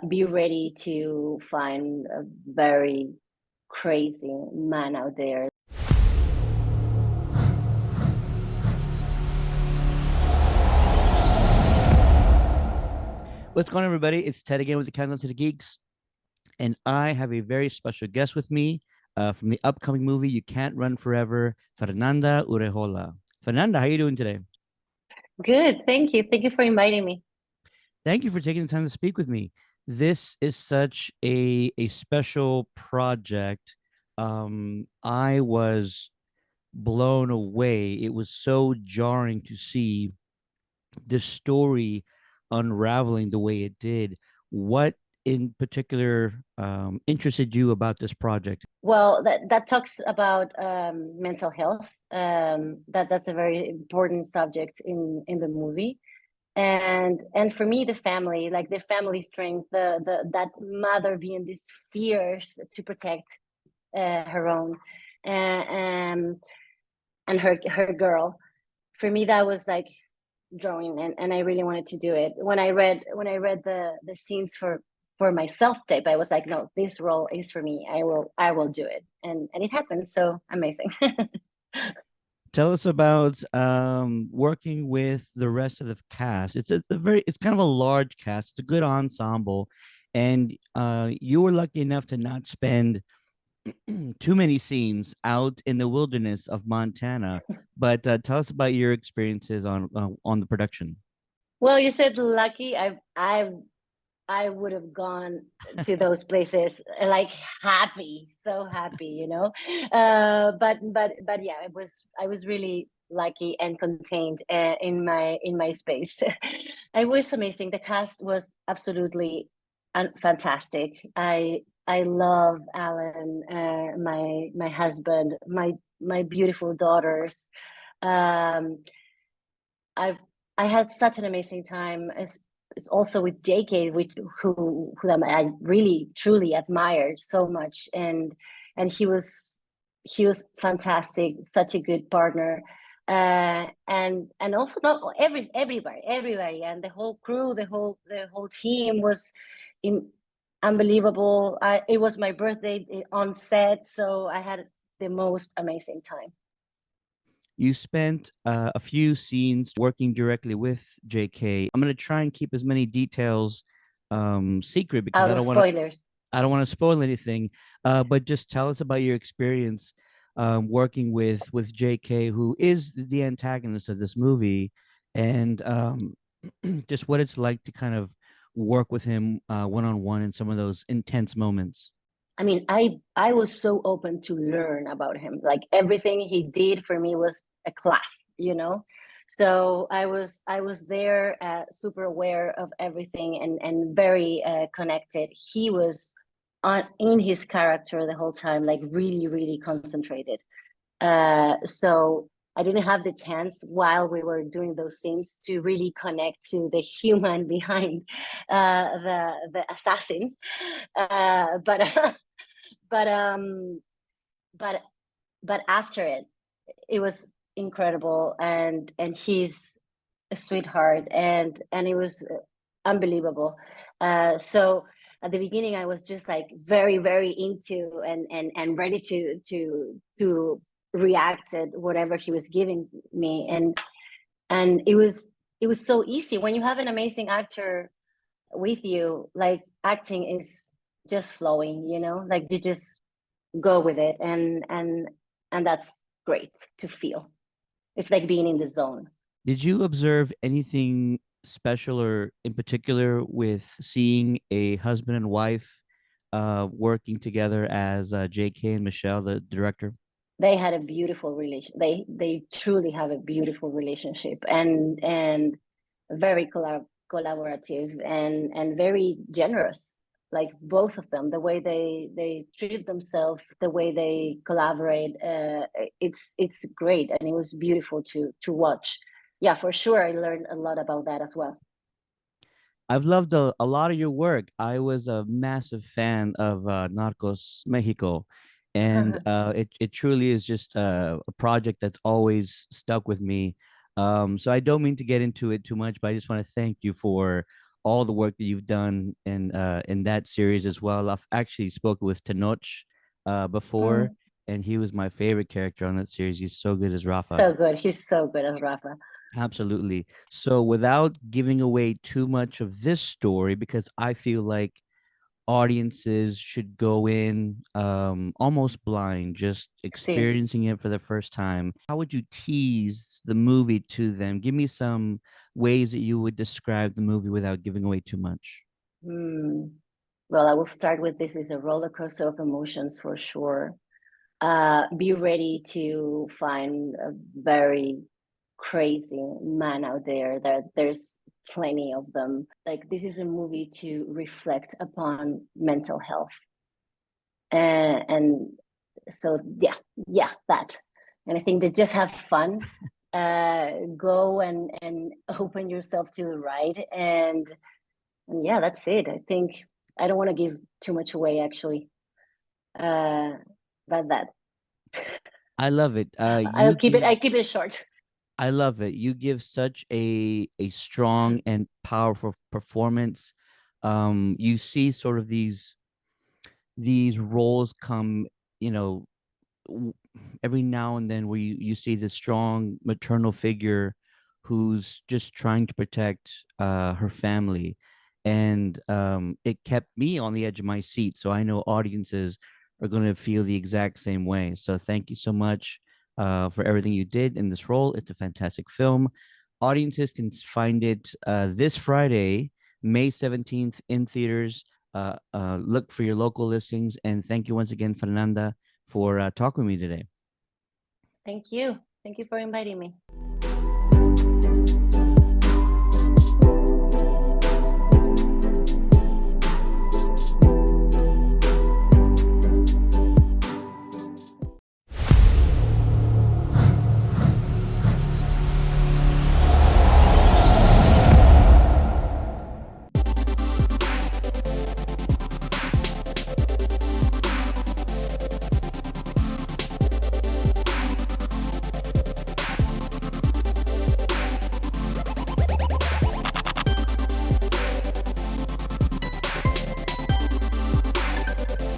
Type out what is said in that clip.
Be ready to find a very crazy man out there. What's going on, everybody? It's Ted again with the Countdown to the Geeks, and I have a very special guest with me from the upcoming movie You Can't Run Forever, Fernanda Urrejola. Fernanda, how are you doing today? Good, thank you. Thank you for inviting me. Thank you for taking the time to speak with me. This is such a special project. I was blown away. It was so jarring to see this story unraveling the way it did. What in particular interested you about this project? Well, that talks about mental health. That's a very important subject in the movie, and for me, the family, like the family strength, the that mother being this fierce to protect her own, and and her girl. For me, that was like drawing, and I really wanted to do it. When I read the scenes for my self tape, I was like, no, this role is for me. I will do it, and it happened. So amazing. Tell us about working with the rest of the cast. It's kind of a large cast. It's a good ensemble, and you were lucky enough to not spend too many scenes out in the wilderness of Montana. But tell us about your experiences on the production. Well, you said lucky. I would have gone to those places like happy, so happy, but yeah, I was really lucky and contained in my space. I was amazing. The cast was absolutely fantastic. I love Alan, my husband, my beautiful daughters. Um, I I had such an amazing time. It's also with JK, who I really truly admired so much, and he was fantastic, such a good partner, and also not everybody, and the whole crew, the whole team was in, unbelievable. It was my birthday on set, so I had the most amazing time. You spent a few scenes working directly with JK. I'm going to try and keep as many details secret because Out of spoilers. I don't want to spoil anything. But just tell us about your experience working with JK, who is the antagonist of this movie, and just what it's like to kind of work with him one on one in some of those intense moments. I mean, I was so open to learn about him. Like everything he did for me was a class. So I was there, super aware of everything, and very connected. He was on in his character the whole time, like really, really concentrated. So I didn't have the chance while we were doing those scenes to really connect to the human behind the assassin. But but but but after it, it was incredible, and he's a sweetheart, and it was unbelievable. So at the beginning, I was just like very, very into and ready to react at whatever he was giving me, and it was so easy when you have an amazing actor with you. Like acting is just flowing, like you just go with it, and that's great to feel. It's like being in the zone. Did you observe anything special or in particular with seeing a husband and wife working together as JK and Michelle, the director? They had a beautiful relation. They truly have a beautiful relationship, and very collaborative, and very generous. Like both of them, the way they treat themselves, the way they collaborate, it's great, and it was beautiful to watch. Yeah, for sure, I learned a lot about that as well. I've loved a lot of your work. I was a massive fan of Narcos Mexico, and it truly is just a project that's always stuck with me. So I don't mean to get into it too much, but I just want to thank you for all the work that you've done in that series as well. I've actually spoken with Tenoch before, Mm, and he was my favorite character on that series. He's so good as Rafa. so good. He's so good as Rafa. Absolutely. So without giving away too much of this story, because I feel like audiences should go in almost blind, just See. experiencing it for the first time. How would you tease the movie to them? Give me some ways that you would describe the movie without giving away too much. Hmm. Well, I will start with this is a roller coaster of emotions for sure. Be ready to find a very crazy man out there. There's plenty of them. Like this is a movie to reflect upon mental health, and so yeah, that. And I think that just have fun. Go and open yourself to the ride, and yeah, that's it. I think I don't want to give too much away actually. Uh, about that. I love it. I'll keep it. I keep it short. I love it. You give such a strong and powerful performance. You see sort of these roles come, you know, every now and then where you see this strong maternal figure who's just trying to protect her family. And it kept me on the edge of my seat. So I know audiences are going to feel the exact same way. So thank you so much for everything you did in this role. It's a fantastic film. Audiences can find it this Friday, May 17th in theaters. Look for your local listings. And thank you once again, Fernanda, for talking with me today. Thank you. Thank you for inviting me.